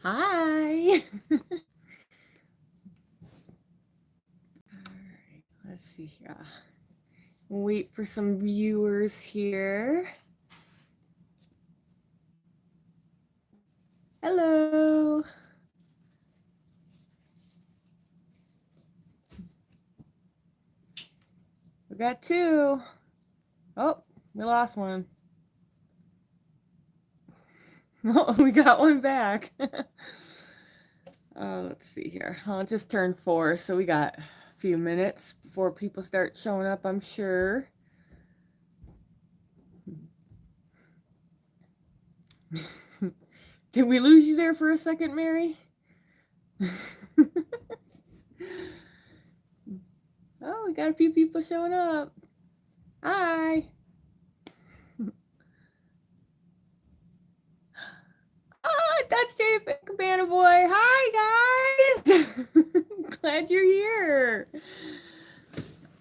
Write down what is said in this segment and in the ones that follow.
Hi. All right, let's see here. Wait for some viewers here. Hello. We got two. Oh, we lost one. Oh, we got one back. Let's see here. Oh, it just turned 4, so we got a few minutes before people start showing up, I'm sure. Did we lose you there for a second, Mary? Oh, we got a few people showing up. Hi. Oh, that's David, Cabana Boy. Hi, guys. Glad you're here.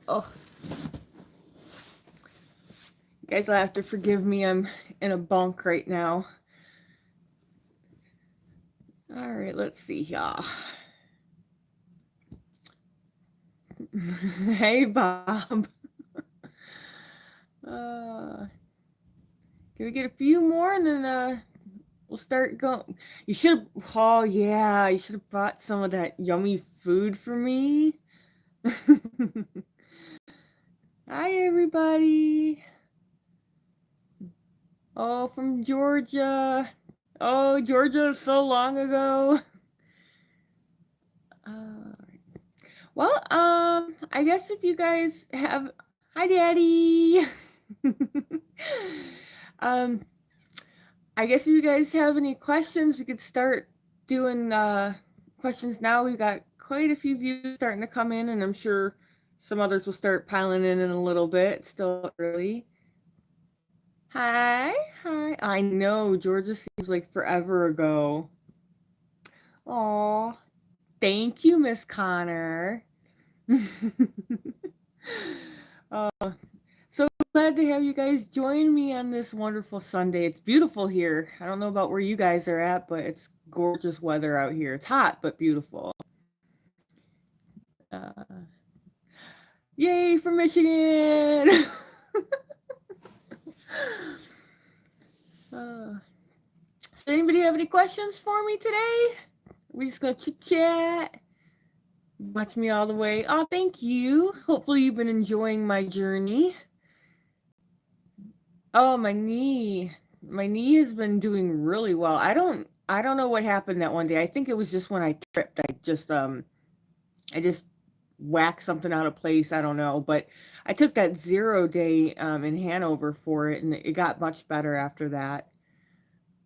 Oh, you guys will have to forgive me. I'm in a bunk right now. All right, let's see y'all. Hey, Bob. Uh, can we get a few more and then we'll start going? You should have, oh, yeah, you should have brought some of that yummy food for me. Hi, everybody. Oh, from Georgia. Oh, Georgia so long ago. Uh, well, I guess if you guys have, hi, Daddy. um, I guess if you guys have any questions, we could start doing questions now. We've got quite a few views starting to come in, and I'm sure some others will start piling in a little bit. It's still early. Hi, hi. I know Georgia seems like forever ago. Aw, thank you, Miss Connor. uh, so glad to have you guys join me on this wonderful Sunday. It's beautiful here. I don't know about where you guys are at, but it's gorgeous weather out here. It's hot, but beautiful. Uh, Yay for Michigan! uh, does anybody have any questions for me today? We're just gonna chit chat. Watch me all the way. Oh, thank you. Hopefully you've been enjoying my journey. Oh, my knee. My knee has been doing really well. I don't know what happened that one day. I think it was just when I tripped. I just whacked something out of place. I don't know, but I took that 0 day in Hanover for it and it got much better after that.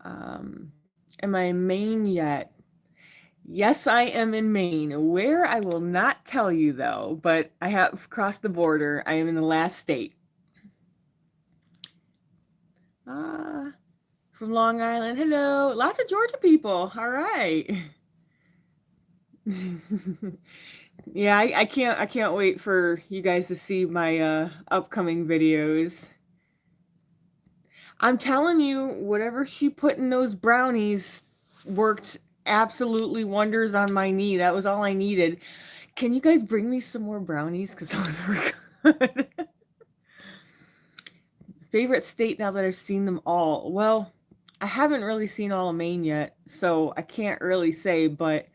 Um am I in Maine yet? Yes, I am in Maine. Where I will not tell you though, but I have crossed the border. I am in the last state. Ah, from Long Island. Hello. Lots of Georgia people. All right. Yeah, I can't wait for you guys to see my upcoming videos. I'm telling you, whatever she put in those brownies worked absolutely wonders on my knee. That was all I needed. Can you guys bring me some more brownies? Because those were good. Favorite state now that I've seen them all? Well, I haven't really seen all of Maine yet, so I can't really say, but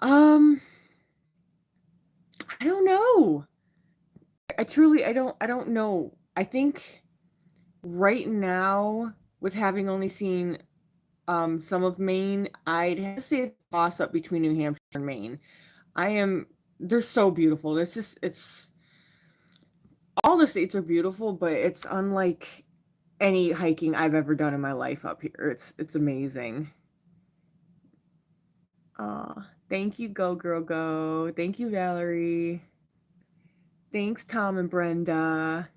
um I don't know. I truly I don't know. I think right now with having only seen some of Maine, I'd have to say it's a toss up between New Hampshire and Maine. I am they're so beautiful. It's all the states are beautiful, but it's unlike any hiking I've ever done in my life up here. It's amazing. Thank you, Go Girl Go. Thank you, Valerie. Thanks, Tom and Brenda.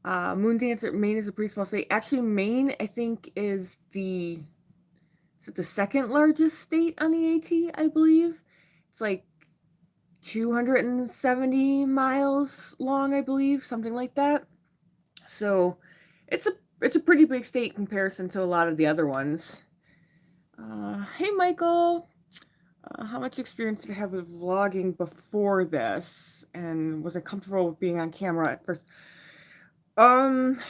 Moon Dancer, Maine is a pretty small state. Actually, Maine, I think, is it the second largest state on the AT, I believe. It's like 270 miles long, I believe, something like that. So it's a it's a pretty big state in comparison to a lot of the other ones. Hey, Michael. How much experience did I have with vlogging before this? And was I comfortable with being on camera at first? Um,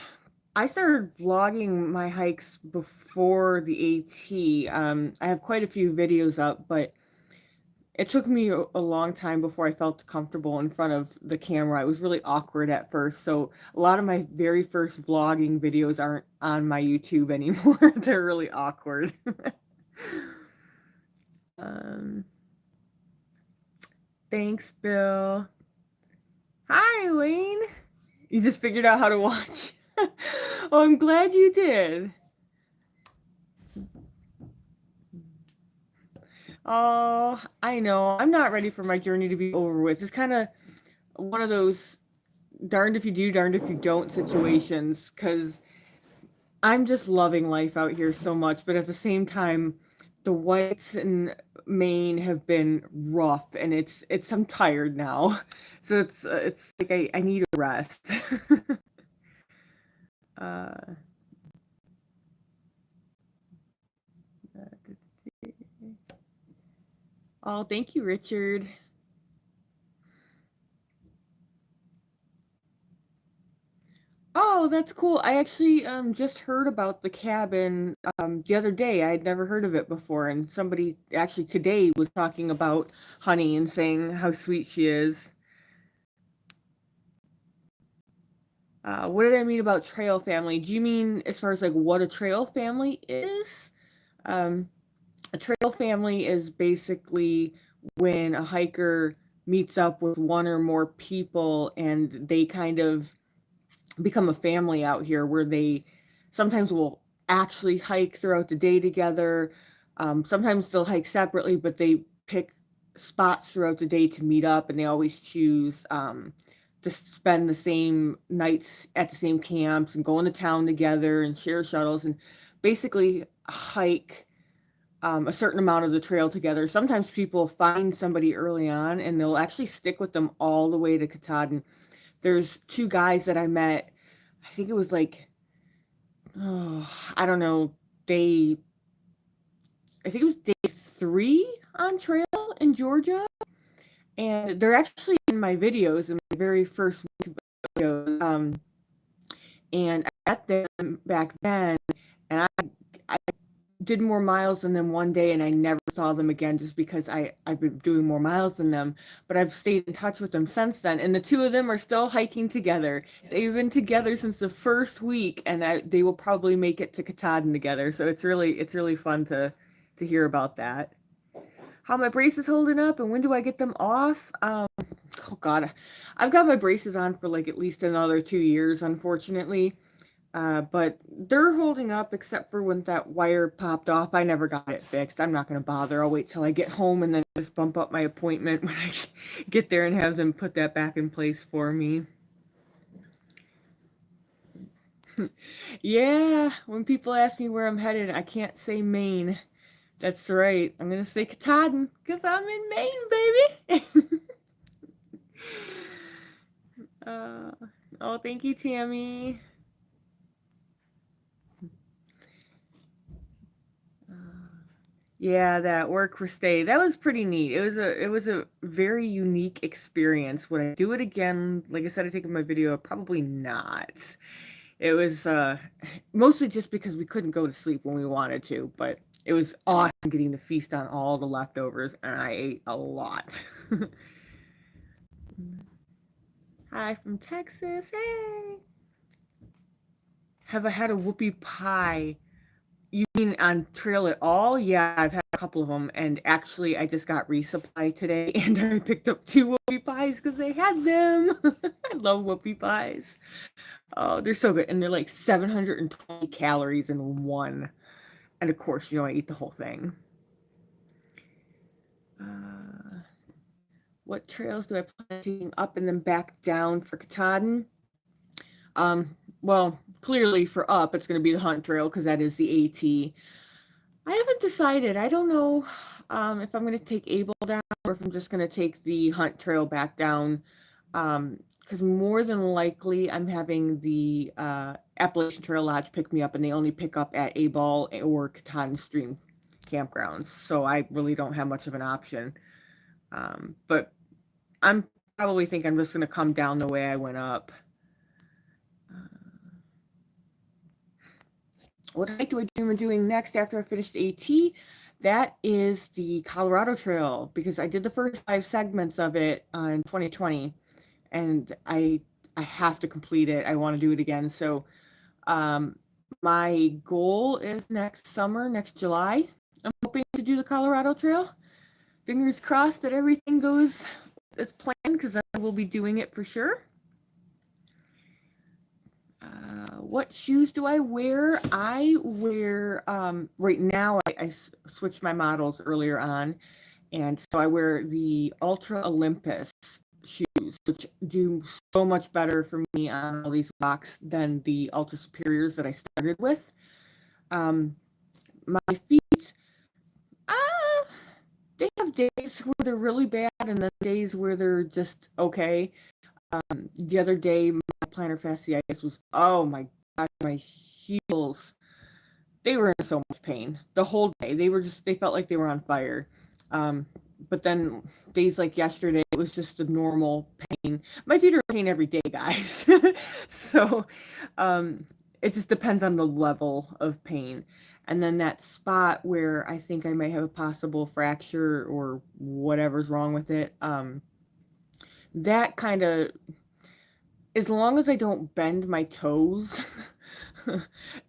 I started vlogging my hikes before the AT. I have quite a few videos up, but it took me a long time before I felt comfortable in front of the camera. It was really awkward at first. So a lot of my very first vlogging videos aren't on my YouTube anymore. They're really awkward. Um, thanks, Bill. Hi, Wayne. You just figured out how to watch. Oh, I'm glad you did. Oh, I know. I'm not ready for my journey to be over with. It's kind of one of those darned if you do, darned if you don't situations because I'm just loving life out here so much, but at the same time, the whites in Maine have been rough, and it's I'm tired now, so it's like I need a rest. uh, oh, thank you, Richard. Oh, that's cool. I actually just heard about the cabin the other day. I had never heard of it before, and somebody actually today was talking about Honey and saying how sweet she is. What did I mean about trail family? Do you mean as far as like what a trail family is? Um, a trail family is basically when a hiker meets up with one or more people and they kind of become a family out here where they sometimes will actually hike throughout the day together. Sometimes they'll hike separately, but they pick spots throughout the day to meet up, and they always choose to spend the same nights at the same camps and go into town together and share shuttles and basically hike a certain amount of the trail together. Sometimes people find somebody early on and they'll actually stick with them all the way to Katahdin. There's two guys that I met. I think it was like, oh, I don't know, day, I think it was day three on trail in Georgia. And they're actually in my videos, in my very first videos. And I met them back then, and I did more miles than them one day and I never saw them again just because I've been doing more miles than them. But I've stayed in touch with them since then. And the two of them are still hiking together. They've been together since the first week and they will probably make it to Katahdin together. So it's really fun to hear about that. How my braces holding up and when do I get them off? Oh God, I've got my braces on for like at least another 2 years, unfortunately. But they're holding up except for when that wire popped off. I never got it fixed. I'm not going to bother. I'll wait till I get home and then just bump up my appointment when I get there and have them put that back in place for me. Yeah, when people ask me where I'm headed, I can't say Maine. That's right. I'm going to say Katahdin because I'm in Maine, baby. uh, oh, thank you, Tammy. Yeah, that work for stay. That was pretty neat. It was a very unique experience. Would I do it again? Like I said, I think in my video, probably not. It was mostly just because we couldn't go to sleep when we wanted to, but it was awesome getting to feast on all the leftovers, and I ate a lot. Hi from Texas. Hey. Have I had a whoopie pie? You mean on trail at all? Yeah, I've had a couple of them, and actually, I just got resupply today, and I picked up two whoopie pies because they had them. I love whoopie pies. Oh, they're so good, and they're like 720 calories in one. And of course, I eat the whole thing. Uh, what trails do I plan on taking up and then back down for Katahdin? Well, clearly for up, it's going to be the Hunt Trail because that is the AT. I haven't decided. I don't know if I'm going to take Abel down or if I'm just going to take the Hunt Trail back down. Because more than likely, I'm having the Appalachian Trail Lodge pick me up, and they only pick up at Abel or Cotton Stream. campgrounds, so I really don't have much of an option. But I'm probably think I'm just going to come down the way I went up. What hike do I dream of doing next after I finish the AT? That is the Colorado Trail because I did the first 5 segments of it in 2020, and I have to complete it. I want to do it again. So um, my goal is next summer, next July. I'm hoping to do the Colorado Trail. Fingers crossed that everything goes as planned because I will be doing it for sure. What shoes do I wear? I wear, right now, I switched my models earlier on. And so I wear the Ultra Olympus shoes, which do so much better for me on all these rocks than the Ultra Superiors that I started with. Um, my feet, uh, they have days where they're really bad and then days where they're just okay. The other day, my plantar fasciitis was, oh my God, my heels. They were in so much pain the whole day. They felt like they were on fire. Um, but then days like yesterday, it was just a normal pain. My feet are in pain every day, guys. So um, it just depends on the level of pain. And then that spot where I think I may have a possible fracture or whatever's wrong with it, that kind of, as long as I don't bend my toes,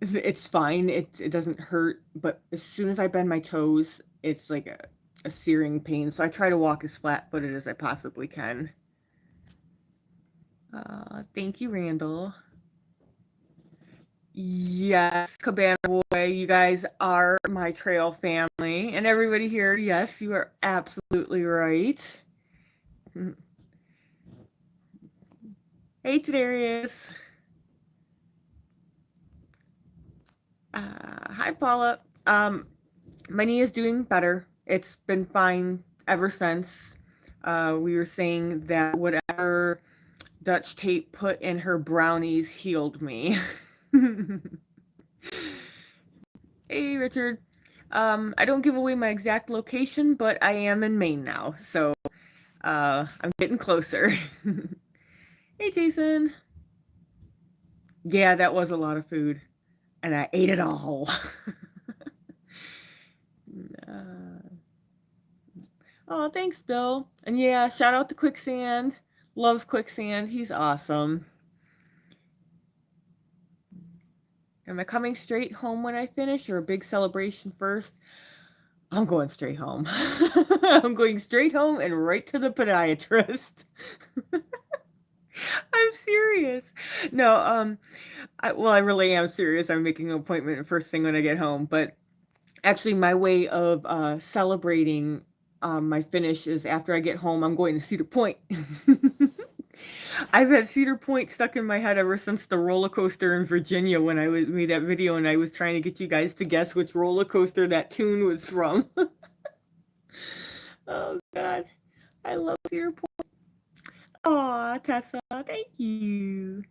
it's fine. It doesn't hurt. But as soon as I bend my toes, it's like a searing pain. So I try to walk as flat footed as I possibly can. Thank you, Randall. Yes, Cabana Boy, you guys are my trail family. And everybody here, yes, you are absolutely right. Hey, Darius. Hi, Paula. My knee is doing better. It's been fine ever since. We were saying that whatever Dutch tape put in her brownies healed me. Hey, Richard. I don't give away my exact location, but I am in Maine now, so I'm getting closer. Hey, Jason. Yeah, that was a lot of food, and I ate it all. uh, Oh, thanks, Bill. And yeah, shout out to Quicksand. Love Quicksand. He's awesome. Am I coming straight home when I finish or a big celebration first? I'm going straight home. I'm going straight home and right to the podiatrist. I'm serious. No, well, I really am serious. I'm making an appointment first thing when I get home, but actually my way of celebrating my finish is after I get home, I'm going to Cedar Point. I've had Cedar Point stuck in my head ever since the roller coaster in Virginia when I made that video and I was trying to get you guys to guess which roller coaster that tune was from. Oh God, I love Cedar Point. Aw, Tessa, thank you.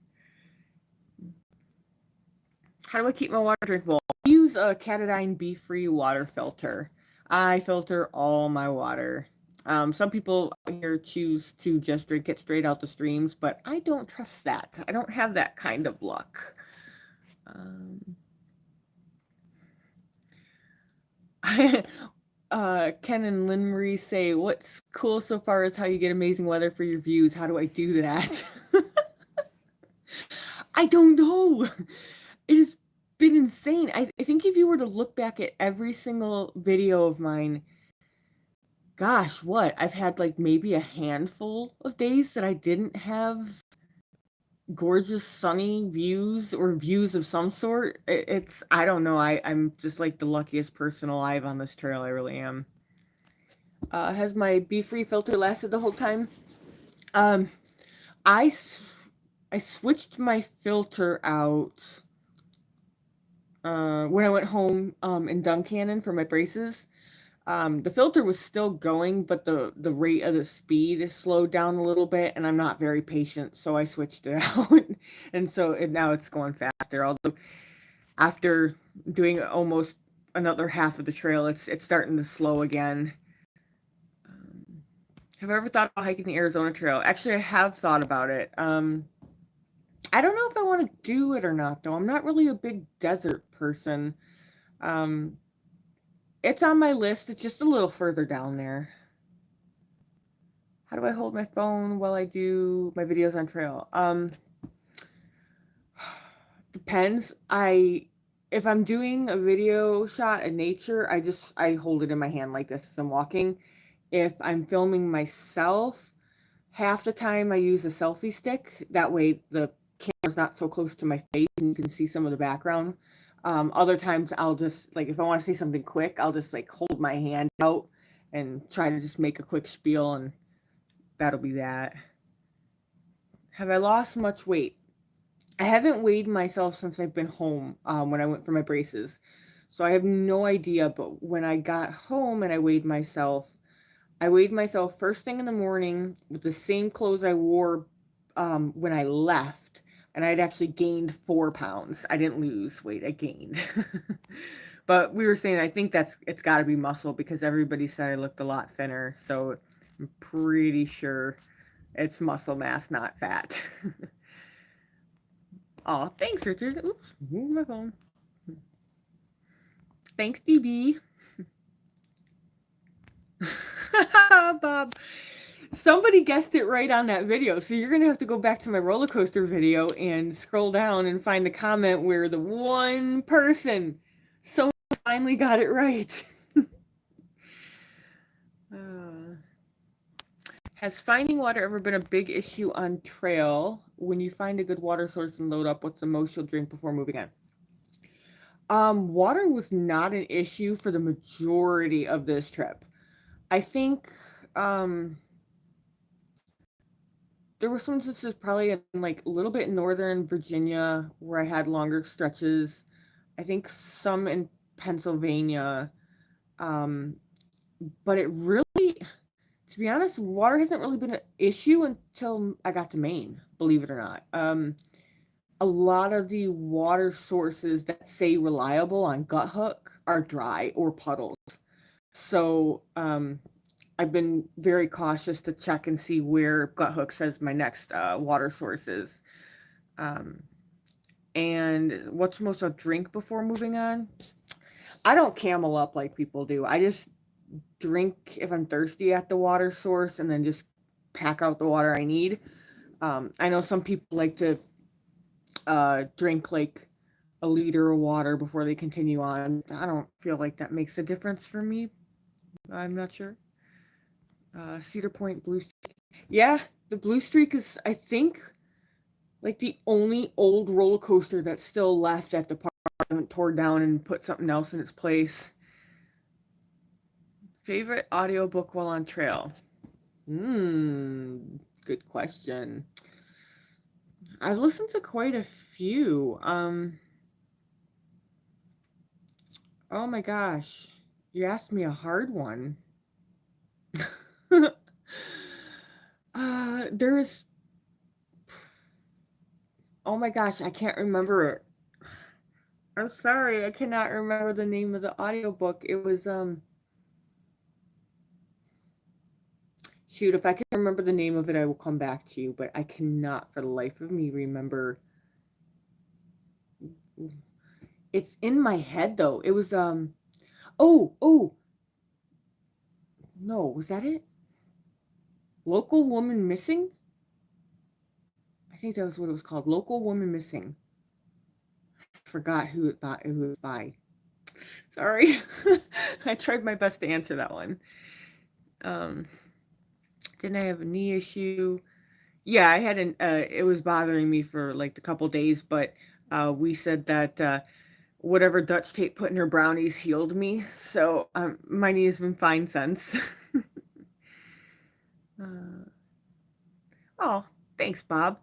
How do I keep my water drinkable? I use a Catadine Be-Free water filter. I filter all my water. Some people here choose to just drink it straight out the streams, but I don't trust that. I don't have that kind of luck. Ken and Lynn Marie say, what's cool so far is how you get amazing weather for your views. How do I do that? I don't know. It has been insane. I think if you were to look back at every single video of mine, gosh, what? I've had like maybe a handful of days that I didn't have gorgeous sunny views or views of some sort. It's, I don't know. I'm just like the luckiest person alive on this trail. I really am. Has my Be-Free filter lasted the whole time? Um, I, I switched my filter out when I went home in Duncannon for my braces. The filter was still going, but the rate of the speed slowed down a little bit, and I'm not very patient, so I switched it out, and now it's going faster. Although after doing almost another half of the trail. It's starting to slow again. Um, have I ever thought about hiking the Arizona Trail? Actually, I have thought about it. I don't know if I want to do it or not, though. I'm not really a big desert person. Um, it's on my list. It's just a little further down there. How do I hold my phone while I do my videos on trail? Depends. If I'm doing a video shot in nature, I hold it in my hand like this as I'm walking. If I'm filming myself, half the time I use a selfie stick. That way the camera's not so close to my face and you can see some of the background. Other times I'll just like if I want to see something quick, I'll just like hold my hand out and try to just make a quick spiel and that'll be that. Have I lost much weight? I haven't weighed myself since I've been home when I went for my braces. So I have no idea, but when I got home and I weighed myself first thing in the morning with the same clothes I wore when I left, and I'd actually gained 4 pounds. I didn't lose weight, I gained. But we were saying I think it's got to be muscle because everybody said I looked a lot thinner, so I'm pretty sure it's muscle mass, not fat. Oh, thanks, Richard. Oops, move my phone. Thanks, DB. Bob. Somebody guessed it right on that video, so you're gonna have to go back to my roller coaster video and scroll down and find the comment where the one person someone finally got it right. uh, has finding water ever been a big issue on trail? When you find a good water source and load up, what's the most you'll drink before moving on? Water was not an issue for the majority of this trip. I think um there were some instances probably in like a little bit in northern Virginia where I had longer stretches. I think some in Pennsylvania. Um, but it really, to be honest, water hasn't really been an issue until I got to Maine, believe it or not. A lot of the water sources that say reliable on Gut Hook are dry or puddles. So I've been very cautious to check and see where Gut Hook says my next water source is. Um, and what's most I'll drink before moving on? I don't camel up like people do. I just drink if I'm thirsty at the water source and then just pack out the water I need. I know some people like to drink like a liter of water before they continue on. I don't feel like that makes a difference for me. I'm not sure. Cedar Point Blue Streak. Yeah, the Blue Streak is, I think, like the only old roller coaster that's still left at the park. I haven't torn down and put something else in its place. Favorite audiobook while on trail? Good question. I've listened to quite a few. Oh my gosh. You asked me a hard one. There's oh my gosh, I can't remember it. I'm sorry, I cannot remember the name of the audiobook. It was shoot, if I can remember the name of it, I will come back to you, but I cannot for the life of me remember. It's in my head though. It was oh no, was that it? Local Woman Missing? I think that was what it was called. Local Woman Missing. I forgot who it was by. Sorry. I tried my best to answer that one. Um didn't I have a knee issue? Yeah, I had an it was bothering me for like a couple days, but we said that whatever Dutch tape put in her brownies healed me. So my knee has been fine since. uh, oh, thanks, Bob.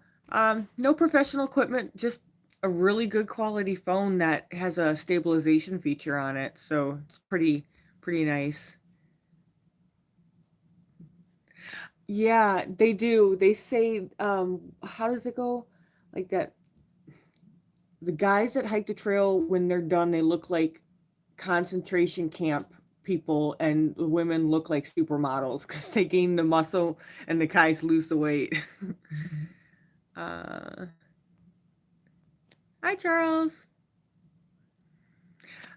No professional equipment, just a really good quality phone that has a stabilization feature on it. So it's pretty nice. Yeah, they do. They say, how does it go? Like that the guys that hike the trail when they're done, they look like concentration camp people, and the women look like supermodels because they gain the muscle and the guys lose the weight. uh, Hi, Charles.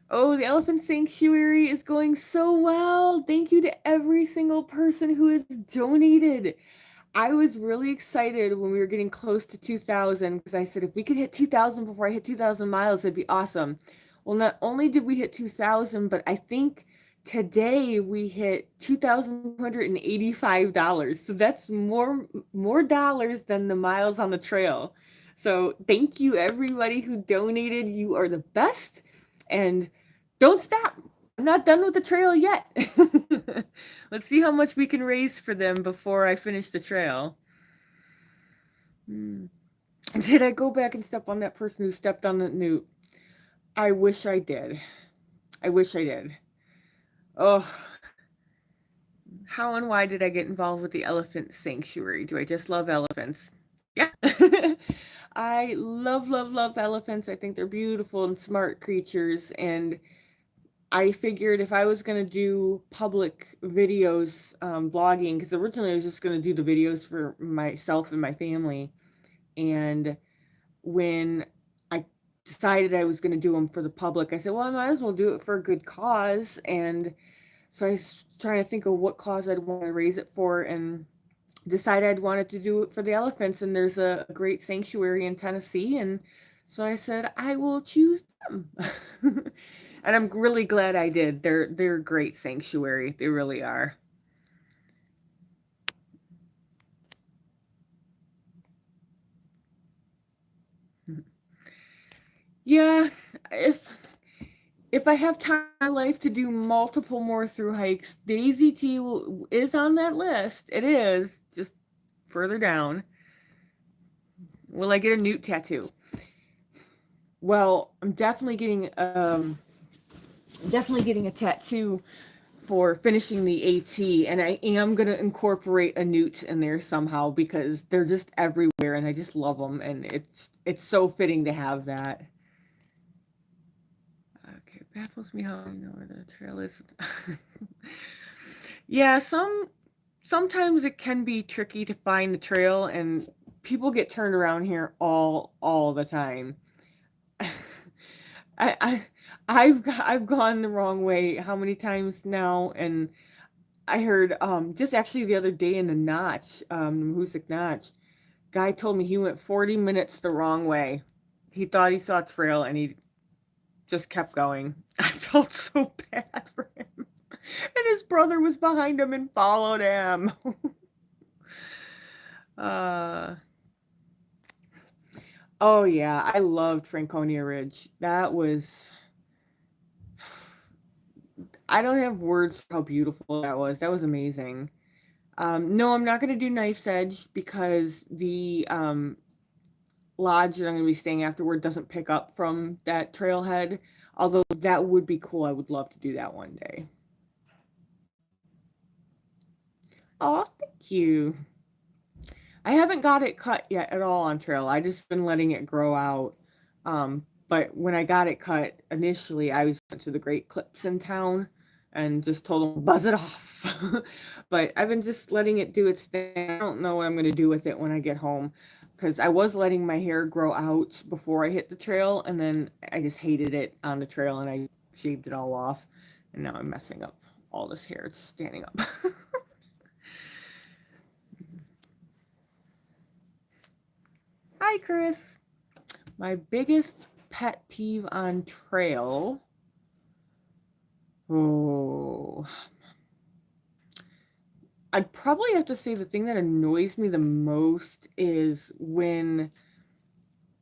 Oh, the elephant sanctuary is going so well. Thank you to every single person who has donated. I was really excited when we were getting close to 2,000 because I said if we could hit 2,000 before I hit 2,000 miles, it'd be awesome. Well, not only did we hit 2,000, but I think today we hit $2,285. So that's more dollars than the miles on the trail. So thank you everybody who donated. You are the best. And don't stop. I'm not done with the trail yet. Let's see how much we can raise for them before I finish the trail. Did I go back and step on that person who stepped on the newt? I wish I did. I wish I did. Oh, how and why did I get involved with the elephant sanctuary? Do I just love elephants? Yeah. I love, love, love elephants. I think they're beautiful and smart creatures. And I figured if I was going to do public videos, vlogging, because originally I was just going to do the videos for myself and my family. And when I decided I was going to do them for the public, I said, well, I might as well do it for a good cause. And so I was trying to think of what cause I'd want to raise it for, and decided I'd wanted to do it for the elephants. And there's a great sanctuary in Tennessee. And so I said, I will choose them. And I'm really glad I did. They're a great sanctuary. They really are. Yeah, if I have time in my life to do multiple more through hikes, Daisy T is on that list. It is just further down. Will I get a newt tattoo? Well, I'm definitely getting a tattoo for finishing the AT, and I am gonna incorporate a newt in there somehow because they're just everywhere, and I just love them, and it's so fitting to have that. Okay, baffles me how I know where the trail is. Yeah, sometimes it can be tricky to find the trail, and people get turned around here all the time. I, I I've gone the wrong way how many times now, and I heard just actually the other day in the Notch, the Mahoosic Notch, guy told me he went 40 minutes the wrong way. He thought he saw a trail and he just kept going. I felt so bad for him. And his brother was behind him and followed him. uh oh yeah, I loved Franconia Ridge. That was, I don't have words for how beautiful that was. That was amazing. No, I'm not going to do Knife's Edge because the lodge that I'm going to be staying afterward doesn't pick up from that trailhead. Although that would be cool. I would love to do that one day. Oh, thank you. I haven't got it cut yet at all on trail. I just been letting it grow out. But when I got it cut initially, I went to the Great Clips in town and just told them buzz it off. But I've been just letting it do its thing. I don't know what I'm going to do with it when I get home because I was letting my hair grow out before I hit the trail, and then I just hated it on the trail and I shaved it all off, and now I'm messing up all this hair. It's standing up. Hi, Chris. My biggest pet peeve on trail. Oh, I'd probably have to say the thing that annoys me the most is when,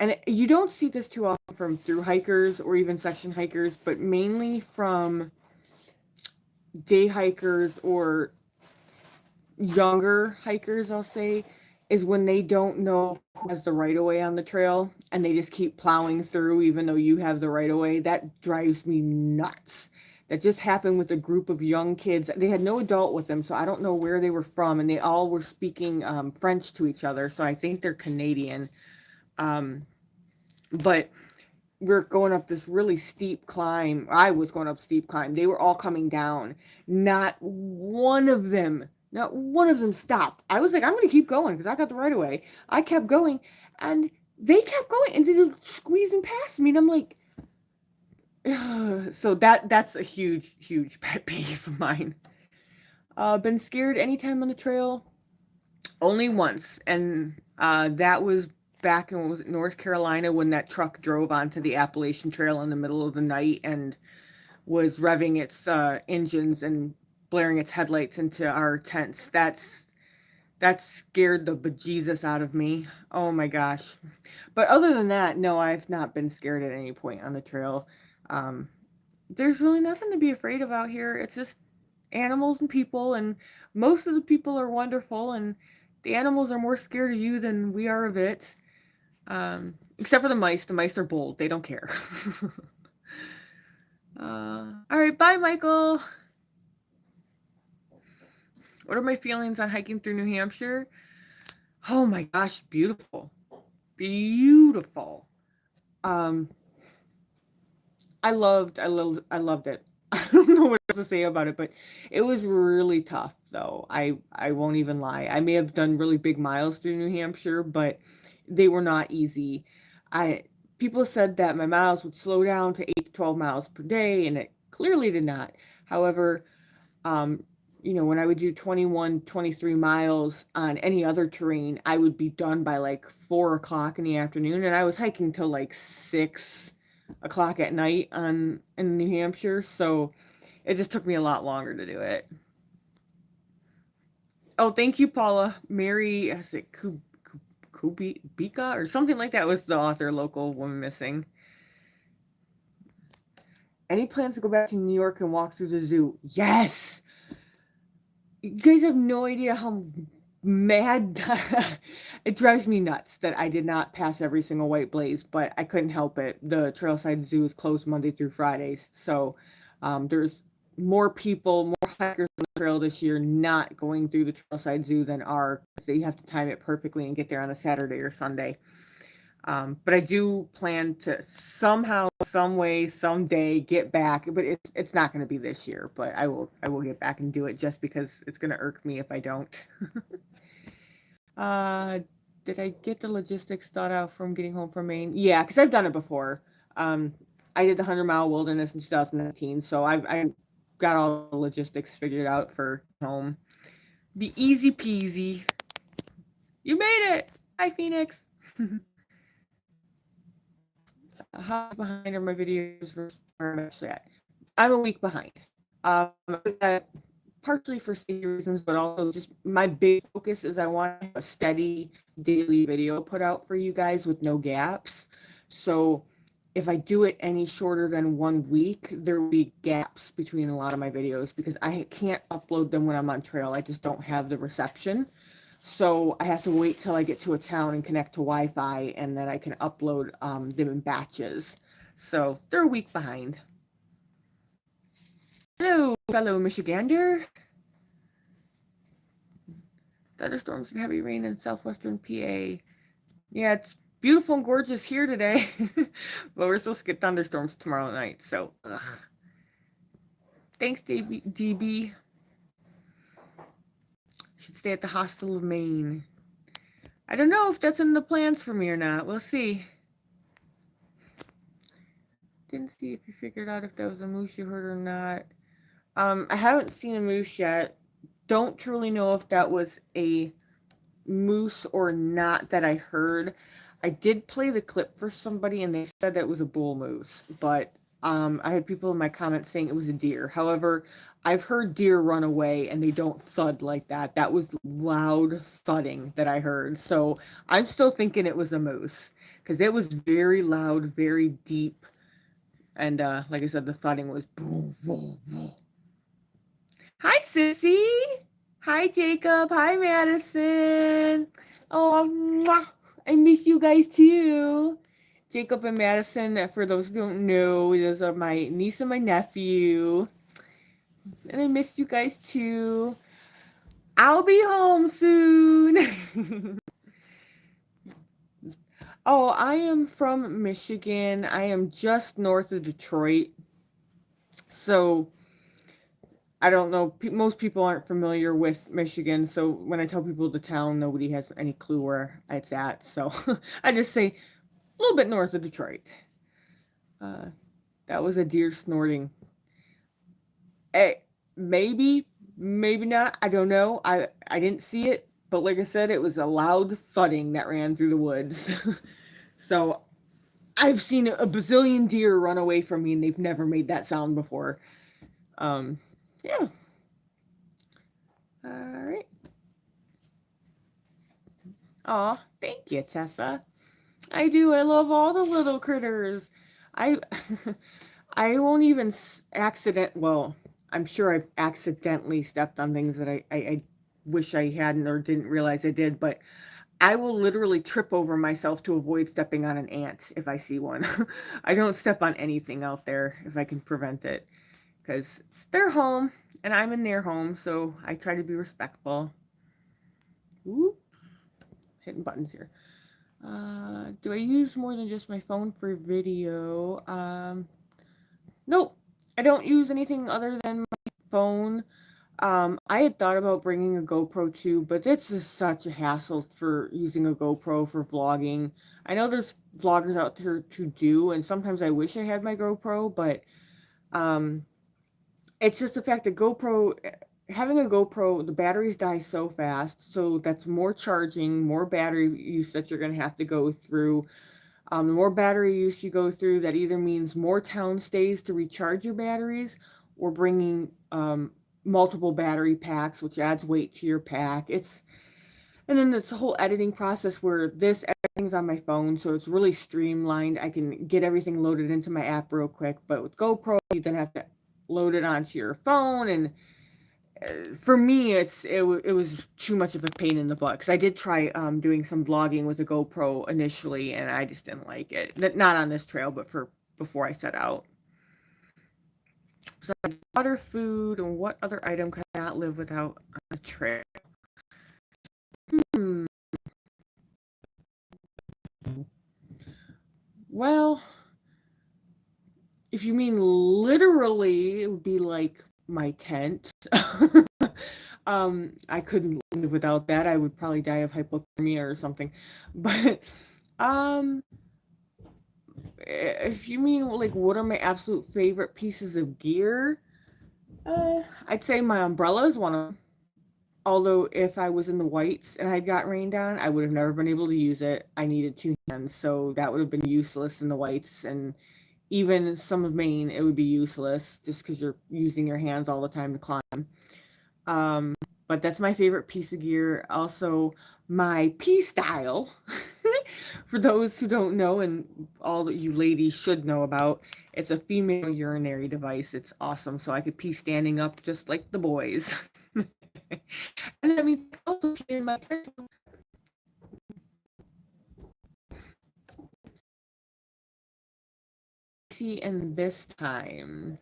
and you don't see this too often from through hikers or even section hikers, but mainly from day hikers or younger hikers, I'll say, is when they don't know who has the right of way on the trail and they just keep plowing through even though you have the right of way. That drives me nuts. That just happened with a group of young kids. They had no adult with them, so I don't know where they were from, and they all were speaking French to each other. So I think they're Canadian. But we're going up this really steep climb. I was going up steep climb. They were all coming down. Not one of them stopped. I was like, I'm going to keep going because I got the right of way. I kept going, and they kept going, and they were squeezing past me, and I'm like, so that's a huge pet peeve of mine. Been scared anytime on the trail? Only once, and that was back in, what was it, North Carolina, when that truck drove onto the Appalachian Trail in the middle of the night and was revving its engines and blaring its headlights into our tents. That scared the bejesus out of me. Oh my gosh. But other than that, no, I've not been scared at any point on the trail. Um, there's really nothing to be afraid of out here. It's just animals and people, and most of the people are wonderful, and the animals are more scared of you than we are of it. Except for the mice. The mice are bold. They don't care. All right, bye, Michael. What are my feelings on hiking through New Hampshire? Oh my gosh, beautiful. Beautiful. Um, I loved it. I don't know what else to say about it, but it was really tough though. I won't even lie. I may have done really big miles through New Hampshire, but they were not easy. I People said that my miles would slow down to 8 to 12 miles per day, and it clearly did not. However, um, when I would do 21, 23 miles on any other terrain, I would be done by like 4 o'clock in the afternoon, and I was hiking till like 6 o'clock at night in New Hampshire, so it just took me a lot longer to do it. Oh, thank you, Paula. Mary, is it Kubika or something like that was the author, Local Woman Missing. Any plans to go back to New York and walk through the zoo? Yes! You guys have no idea how mad it drives me nuts that I did not pass every single white blaze, but I couldn't help it. The Trailside Zoo is closed Monday through Fridays, so there's more people, more hikers on the trail this year not going through the Trailside Zoo than are, because they have to time it perfectly and get there on a Saturday or Sunday. But I do plan to somehow, some way, someday get back. But it's not going to be this year. But I will get back and do it, just because it's going to irk me if I don't. uh, did I get the logistics thought out from getting home from Maine? Yeah, because I've done it before. Um, I did the 100-mile wilderness in 2019, so I got all the logistics figured out for home. Be easy peasy. You made it. Hi, Phoenix. How behind are my videos versus where I'm actually at? I'm a week behind. That partially for safety reasons, but also just my big focus is I want a steady daily video put out for you guys with no gaps. So if I do it any shorter than 1 week, there will be gaps between a lot of my videos because I can't upload them when I'm on trail. I just don't have the reception. So I have to wait till I get to a town and connect to Wi-Fi, and then I can upload them in batches. So they're a week behind. Hello, fellow Michigander. Thunderstorms and heavy rain in southwestern PA. Yeah, it's beautiful and gorgeous here today, but we're supposed to get thunderstorms tomorrow night. So, ugh. Thanks, DB. Should stay at the Hostel of Maine. I don't know if that's in the plans for me or not. We'll see. Didn't see if you figured out if that was a moose you heard or not. I haven't seen a moose yet. Don't truly know if that was a moose or not that I heard. I did play the clip for somebody and they said that it was a bull moose, but I had people in my comments saying it was a deer. However, I've heard deer run away and they don't thud like that. That was loud thudding that I heard. So I'm still thinking it was a moose because it was very loud, very deep. And like I said, the thudding was boom, boom, boom. Hi, Sissy. Hi, Jacob. Hi, Madison. Oh, mwah. I miss you guys too. Jacob and Madison, for those who don't know, those are my niece and my nephew. And I miss you guys too. I'll be home soon. Oh, I am from Michigan. I am just north of Detroit. So I don't know. Most people aren't familiar with Michigan. So when I tell people the town, nobody has any clue where it's at. So I just say a little bit north of Detroit. Uh, that was a deer snorting. Eh, maybe, maybe not. I don't know. I didn't see it, but like I said, it was a loud thudding that ran through the woods. So I've seen a bazillion deer run away from me, and they've never made that sound before. Um, yeah. All right. Aw, thank you, Tessa. I do. I love all the little critters. I I won't even accident. Well, I'm sure I've accidentally stepped on things that I wish I hadn't or didn't realize I did, but I will literally trip over myself to avoid stepping on an ant if I see one. I don't step on anything out there if I can prevent it because it's their home and I'm in their home, so I try to be respectful. Whoop, hitting buttons here. Do I use more than just my phone for video? Nope. I don't use anything other than my phone. I had thought about bringing a GoPro too, but it's just such a hassle for using a GoPro for vlogging. I know there's vloggers out there to do, and sometimes I wish I had my GoPro, but um, it's just the fact that having a GoPro, the batteries die so fast, so that's more charging, more battery use that you're going to have to go through. The more battery use you go through, that either means more town stays to recharge your batteries or bringing multiple battery packs, which adds weight to your pack. And then it's a whole editing process where everything's on my phone, so it's really streamlined. I can get everything loaded into my app real quick. But with GoPro, you then have to load it onto your phone, and for me, it was too much of a pain in the butt because I did try doing some vlogging with a GoPro initially, and I just didn't like it. Not on this trail, but for before I set out. So water, food, and what other item could I not live without on a trail? Hmm. Well, if you mean literally, it would be like my tent. I couldn't live without that. I would probably die of hypothermia or something. But um, if you mean like what are my absolute favorite pieces of gear, I'd say my umbrella is one of them. Although if I was in the whites and I got rained on, I would have never been able to use it. I needed two hands, so that would have been useless in the whites. And even some of Maine, it would be useless just because you're using your hands all the time to climb. Um, but that's my favorite piece of gear. Also, my pee style. For those who don't know, and all that you ladies should know about, it's a female urinary device. It's awesome. So I could pee standing up just like the boys. And I mean, also in my see in this time.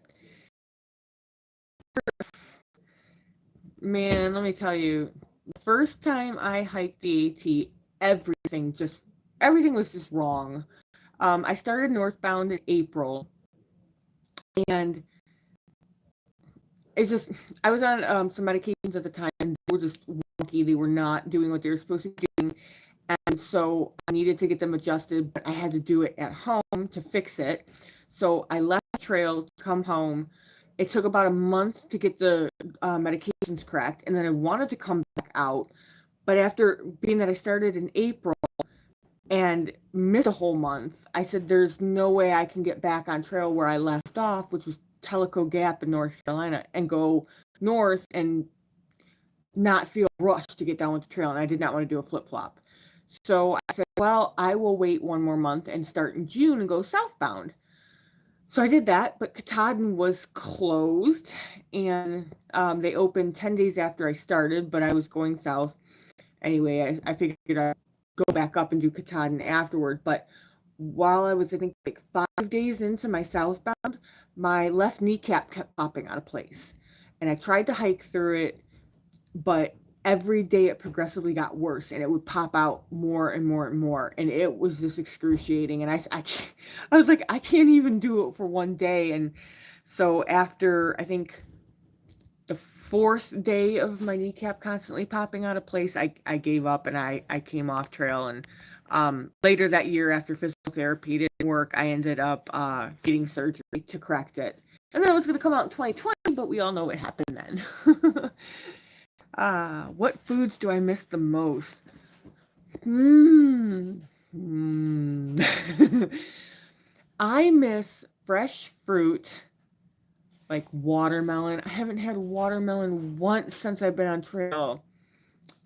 Man, let me tell you, the first time I hiked the AT, everything was just wrong. I started northbound in April, and it's just I was on some medications at the time, and they were just wonky. They were not doing what they were supposed to be doing, and so I needed to get them adjusted. But I had to do it at home to fix it. So I left the trail to come home. It took about a month to get the medications correct, and then I wanted to come back out. But after being that I started in April and missed a whole month, I said, there's no way I can get back on trail where I left off, which was Tellico Gap in North Carolina, and go north and not feel rushed to get down with the trail. And I did not want to do a flip flop. So I said, well, I will wait one more month and start in June and go southbound. So I did that, but Katahdin was closed and they opened 10 days after I started, but I was going south. Anyway, I figured I'd go back up and do Katahdin afterward. But while I was, I think, like 5 days into my southbound, my left kneecap kept popping out of place. And I tried to hike through it, but every day it progressively got worse, and it would pop out more and more and more, and it was just excruciating. And I was like, I can't even do it for one day. And so after, I think, the fourth day of my kneecap constantly popping out of place, I gave up, and I came off trail. And later that year, after physical therapy didn't work, I ended up getting surgery to correct it. And then it was going to come out in 2020, but we all know what happened then. What foods do I miss the most? Hmm. Hmm. I miss fresh fruit, like watermelon. I haven't had watermelon once since I've been on trail.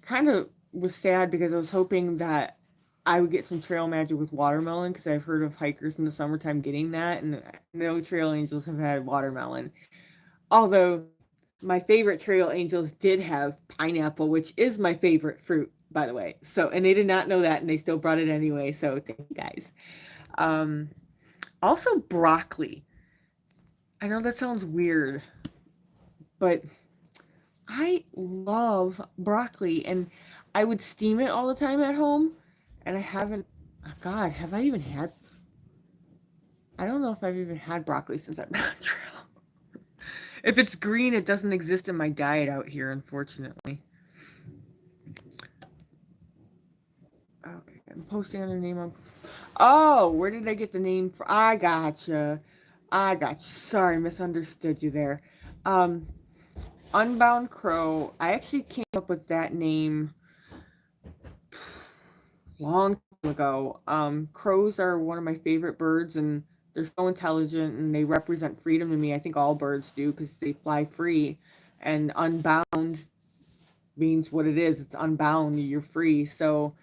Kind of was sad because I was hoping that I would get some trail magic with watermelon, because I've heard of hikers in the summertime getting that, and no trail angels have had watermelon. Although my favorite trail angels did have pineapple, which is my favorite fruit, by the way. So, and they did not know that, and they still brought it anyway. So, thank you guys. Um, Also, broccoli. I know that sounds weird, but I love broccoli, and I would steam it all the time at home. And I haven't, oh God, have I even had? I don't know if I've even had broccoli since I've been on trail. If it's green, it doesn't exist in my diet out here, unfortunately. Okay, I'm posting on their name on. Oh, where did I get the name from? I gotcha. I gotcha. Sorry, misunderstood you there. Um, Unbound Crow. I actually came up with that name long time ago. Crows are one of my favorite birds, and they're so intelligent, and they represent freedom to me. I think all birds do, because they fly free. And unbound means what it is. It's unbound. You're free. So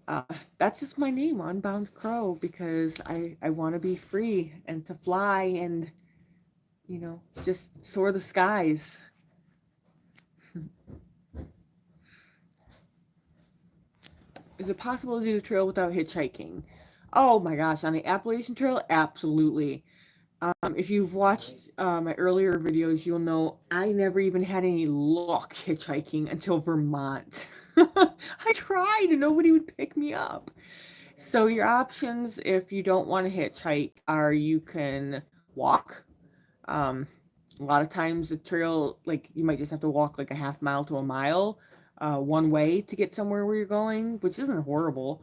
uh, that's just my name, Unbound Crow, because I want to be free and to fly and, just soar the skies. Is it possible to do the trail without hitchhiking? Oh my gosh, on the Appalachian Trail, absolutely. If you've watched my earlier videos, you'll know I never even had any luck hitchhiking until Vermont. I tried and nobody would pick me up. So your options, if you don't want to hitchhike, are you can walk. Um, a lot of times the trail, like you might just have to walk like a half mile to a mile, one way to get somewhere where you're going, which isn't horrible.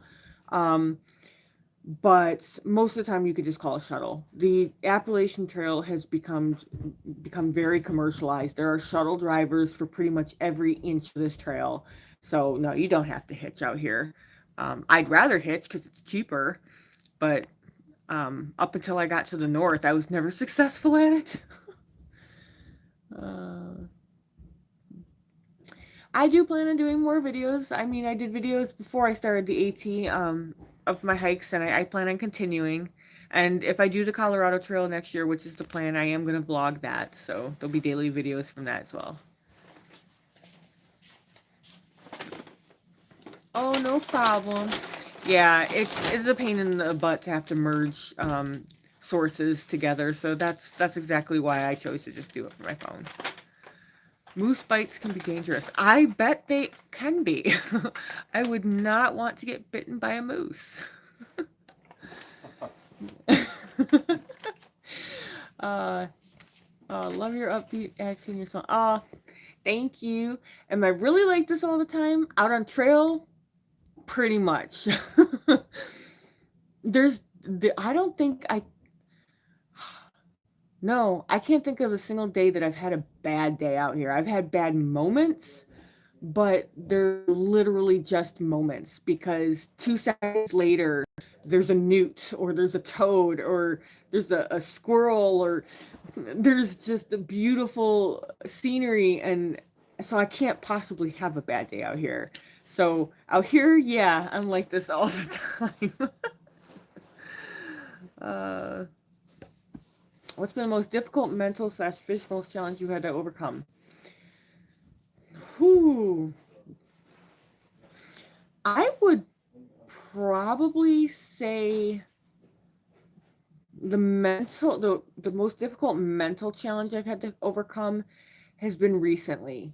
Um, but most of the time you could just call a shuttle. The Appalachian Trail has become very commercialized. There are shuttle drivers for pretty much every inch of this trail. So no, you don't have to hitch out here. I'd rather hitch because it's cheaper, but up until I got to the north, I was never successful at it. Uh, I do plan on doing more videos. I mean, I did videos before I started the AT of my hikes, and I plan on continuing. And if I do the Colorado Trail next year, which is the plan, I am going to vlog that. So there'll be daily videos from that as well. Oh, no problem. Yeah, it's a pain in the butt to have to merge sources together. So that's exactly why I chose to just do it from my phone. Moose bites can be dangerous. I bet they can be. I would not want to get bitten by a moose. uh, love your upbeat accent in your song. Thank you. Am I really like this all the time? Out on trail? Pretty much. I don't think no, I can't think of a single day that I've had a bad day out here. I've had bad moments, but they're literally just moments, because 2 seconds later there's a newt, or there's a toad, or there's a squirrel, or there's just a beautiful scenery. And so I can't possibly have a bad day out here. So out here, yeah, I'm like this all the time. uh, what's been the most difficult mental slash physical challenge you had to overcome? Whew. I would probably say the most difficult mental challenge I've had to overcome has been recently.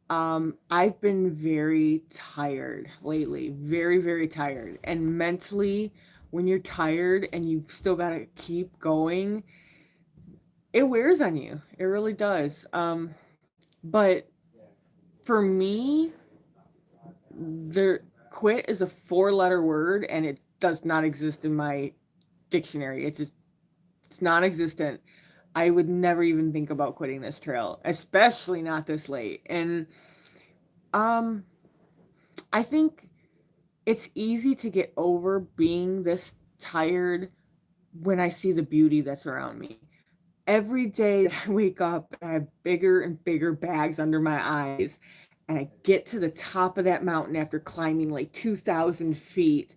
I've been very tired lately, very, very tired. And mentally, when you're tired and you've still got to keep going, it wears on you. It really does. But for me, the quit is a four-letter word and it does not exist in my dictionary. It's non-existent. I would never even think about quitting this trail, especially not this late. And um I think it's easy to get over being this tired when I see the beauty that's around me. Every day that I wake up, I have bigger and bigger bags under my eyes, and I get to the top of that mountain after climbing like 2,000 feet,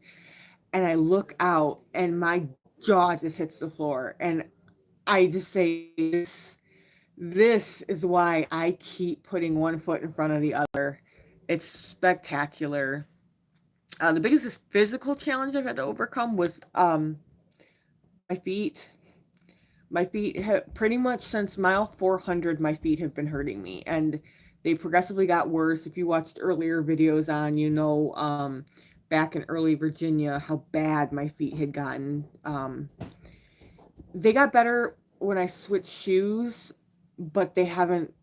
and I look out, and my jaw just hits the floor, and I just say, this is why I keep putting one foot in front of the other. It's spectacular. The biggest physical challenge I've had to overcome was my feet. My feet have pretty much since mile 400, my feet have been hurting me, and they progressively got worse. If you watched earlier videos on, back in early Virginia, how bad my feet had gotten. They got better when I switched shoes, but they haven't.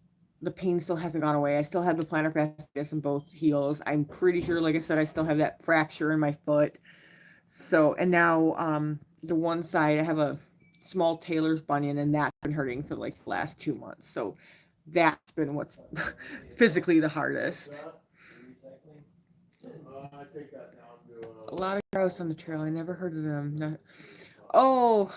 The pain still hasn't gone away. I still have the plantar fasciitis in both heels. I'm pretty sure, like I said, I still have that fracture in my foot. So, and now the one side I have a small tailor's bunion, and that's been hurting for like the last 2 months. So that's been what's physically the hardest. A lot of grouse on the trail. I never heard of them. Oh,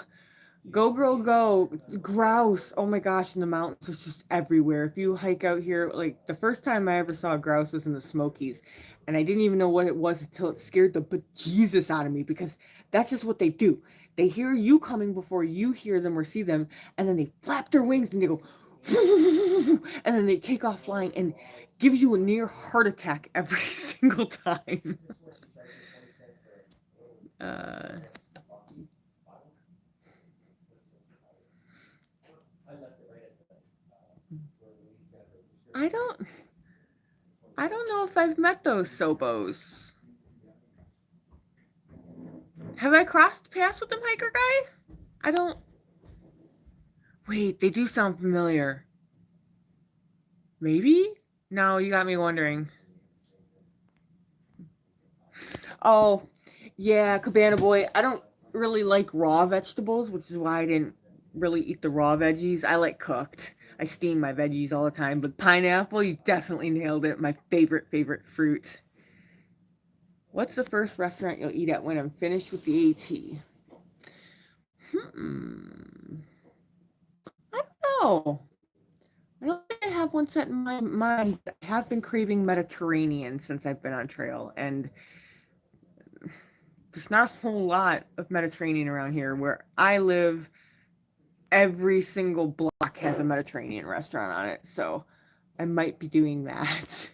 go, girl, go. Grouse. Oh my gosh, in the mountains, it's just everywhere. If you hike out here, like the first time I ever saw a grouse was in the Smokies. And I didn't even know what it was until it scared the bejesus out of me because that's just what they do. They hear you coming before you hear them or see them, and then they flap their wings and they go, and then they take off flying and gives you a near heart attack every single time. Uh, I don't I don't know if I've met those Sobos. Have I crossed paths with them, hiker guy? I don't. Wait, they do sound familiar. Maybe? No, you got me wondering. Oh, yeah, Cabana Boy. I don't really like raw vegetables, which is why I didn't really eat the raw veggies. I like cooked. I steam my veggies all the time, but pineapple, you definitely nailed it. My favorite fruit. What's the first restaurant you'll eat at when I'm finished with the AT? Hmm. I don't know. I don't think I have one set in my mind. I have been craving Mediterranean since I've been on trail, and there's not a whole lot of Mediterranean around here. Where I live, every single block has a Mediterranean restaurant on it, so I might be doing that.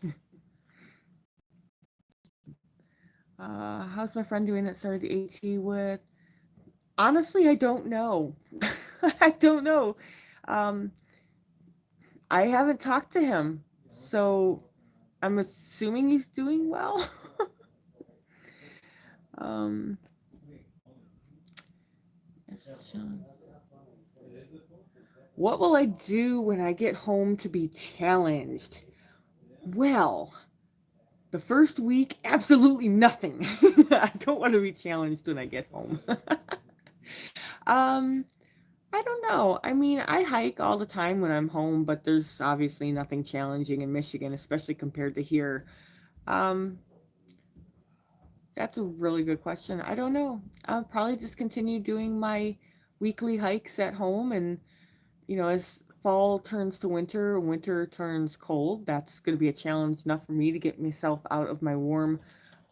How's my friend doing that started the AT with? Honestly, I don't know. I don't know. Um, I haven't talked to him, so I'm assuming he's doing well. um, what will I do when I get home to be challenged? Well, the first week, absolutely nothing. I don't want to be challenged when I get home. um, I don't know. I mean, I hike all the time when I'm home, but there's obviously nothing challenging in Michigan, especially compared to here. Um, that's a really good question. I don't know. I'll probably just continue doing my weekly hikes at home, and as fall turns to winter, winter turns cold. That's going to be a challenge enough for me to get myself out of my warm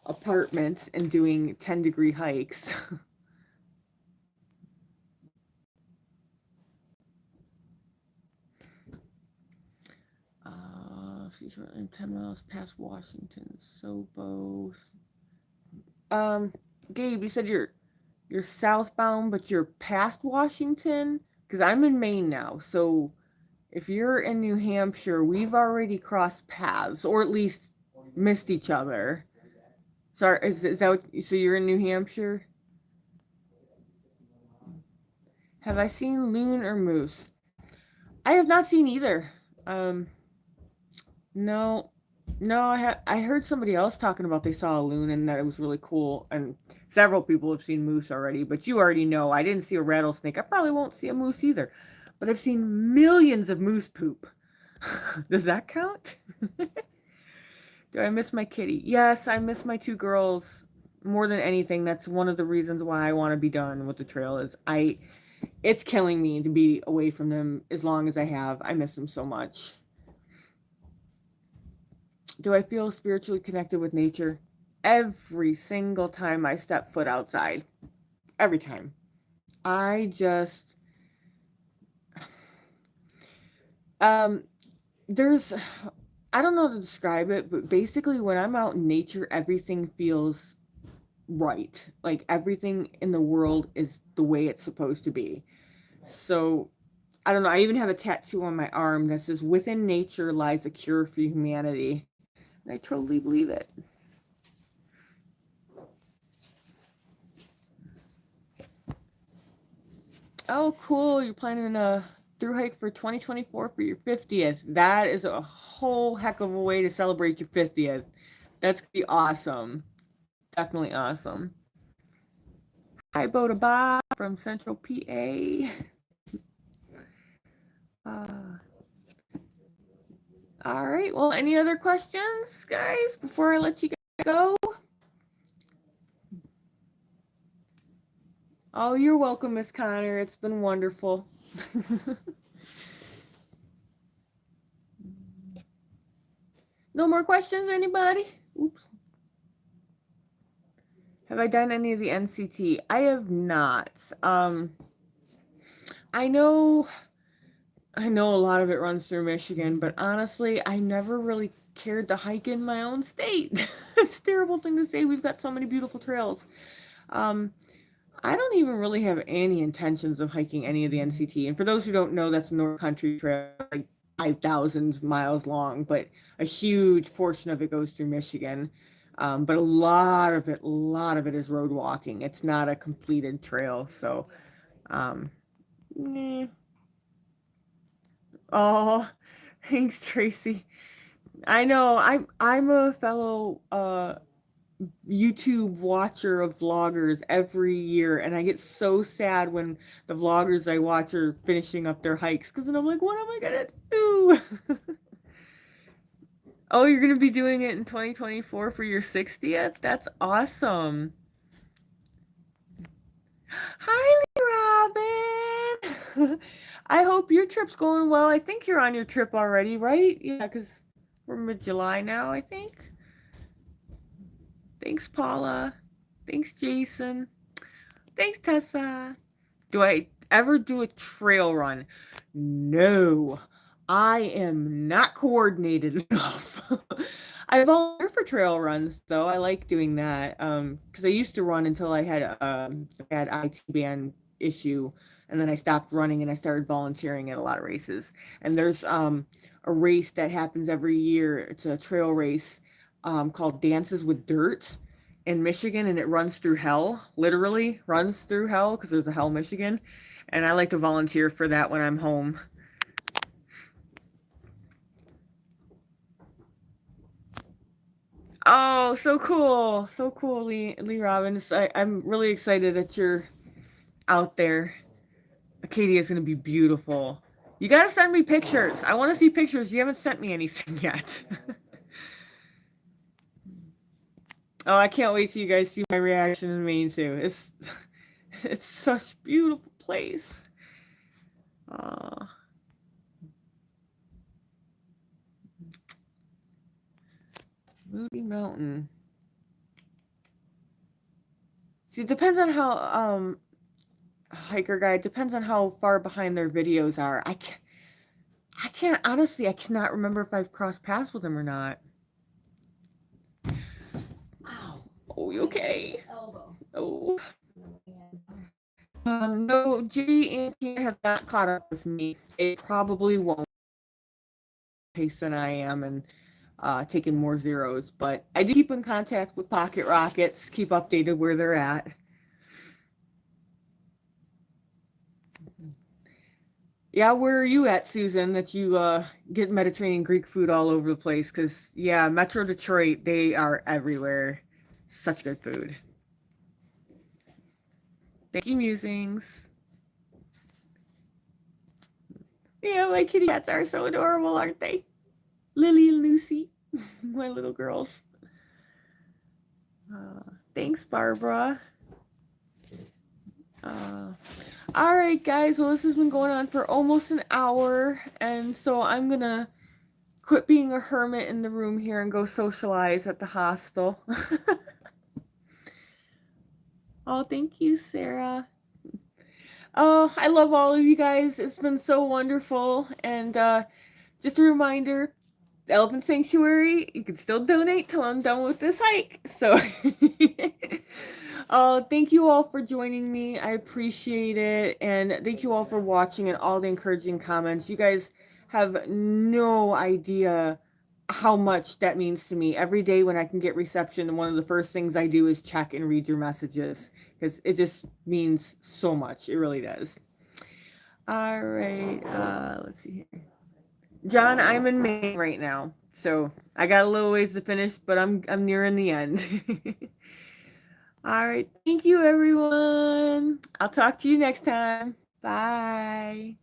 apartment and doing 10-degree hikes. She's 10 miles past Washington, so both. Um, Gabe, you said you're southbound, but you're past Washington? Because I'm in Maine now, so If you're in New Hampshire, we've already crossed paths, or at least missed each other. Sorry, is that what, so you're in New Hampshire? Have I seen loon or moose? I have not seen either. Um, no, no, I heard somebody else talking about they saw a loon and that it was really cool, and several people have seen moose already. But you already know I didn't see a rattlesnake. I probably won't see a moose either. But I've seen millions of moose poop. Does that count? Do I miss my kitty? Yes, I miss my two girls more than anything. That's one of the reasons why I want to be done with the trail. Is I it's killing me to be away from them as long as I have. I miss them so much. Do I feel spiritually connected with nature? Every single time I step foot outside. Every time. I just um there's I don't know how to describe it, but basically when I'm out in nature, everything feels right. Like everything in the world is the way it's supposed to be. So I don't know. I even have a tattoo on my arm that says, "Within nature lies a cure for humanity." And I totally believe it. Oh, cool. You're planning a through hike for 2024 for your 50th. That is a whole heck of a way to celebrate your 50th. That's gonna be awesome. Definitely awesome. Hi, Boda Bob from Central PA. Uh, all right. Well, any other questions, guys, before I let you guys go? Oh, you're welcome, Miss Connor. It's been wonderful. No more questions, anybody? Oops. Have I done any of the NCT? I have not. I know I know a lot of it runs through Michigan, but honestly, I never really cared to hike in my own state. It's a terrible thing to say. We've got so many beautiful trails. Um, I don't even really have any intentions of hiking any of the NCT. And for those who don't know, that's a North Country Trail, like 5,000 miles long, but a huge portion of it goes through Michigan. But a lot of it is road walking. It's not a completed trail. So, um, eh. Oh, thanks, Tracy. I know I'm a fellow YouTube watcher of vloggers every year, and I get so sad when the vloggers I watch are finishing up their hikes because then I'm like, what am I gonna do? Oh, you're gonna be doing it in 2024 for your 60th? That's awesome. Hi, Robin. I hope your trip's going well. I think you're on your trip already, right? Yeah, because we're mid-July now, I think. Thanks, Paula. Thanks, Jason. Thanks, Tessa. Do I ever do a trail run? No, I am not coordinated enough. I volunteer for trail runs though. I like doing that. Because I used to run until I had a bad IT band issue, and then I stopped running and I started volunteering at a lot of races. And there's a race that happens every year. It's a trail race called Dances with Dirt in Michigan, and it runs through hell, literally runs through hell because there's a hell Michigan. And I like to volunteer for that when I'm home. Oh, so cool. So cool, Lee Robbins. I'm really excited that you're out there. Acadia is going to be beautiful. You got to send me pictures. I want to see pictures. You haven't sent me anything yet. Oh, I can't wait till you guys see my reaction in Maine too. It's such a beautiful place. Uh, Moody Mountain. See, it depends on how hiker guide depends on how far behind their videos are. I can't honestly. I cannot remember if I've crossed paths with them or not. Wow. Oh, you okay? Oh. No, G and T have not caught up with me. It probably won't. pace than I am, and taking more zeros. But I do keep in contact with Pocket Rockets, keep updated where they're at. Yeah, where are you at, Susan, that you get Mediterranean Greek food all over the place? Because, yeah, Metro Detroit, they are everywhere. Such good food. Thank you, Musings. Yeah, my kitty cats are so adorable, aren't they? Lily and Lucy, my little girls. Thanks, Barbara. Uh, all right, guys. Well, this has been going on for almost an hour, and so I'm gonna quit being a hermit in the room here and go socialize at the hostel. Oh, thank you, Sarah. Oh, I love all of you guys. It's been so wonderful. And just a reminder, Elephant Sanctuary, you can still donate till I'm done with this hike. So, thank you all for joining me. I appreciate it. And thank you all for watching and all the encouraging comments. You guys have no idea how much that means to me. Every day when I can get reception, one of the first things I do is check and read your messages because it just means so much. It really does. All right. Let's see here. John, I'm in Maine right now, so I got a little ways to finish, but I'm nearing the end. All right, thank you everyone. I'll talk to you next time. Bye.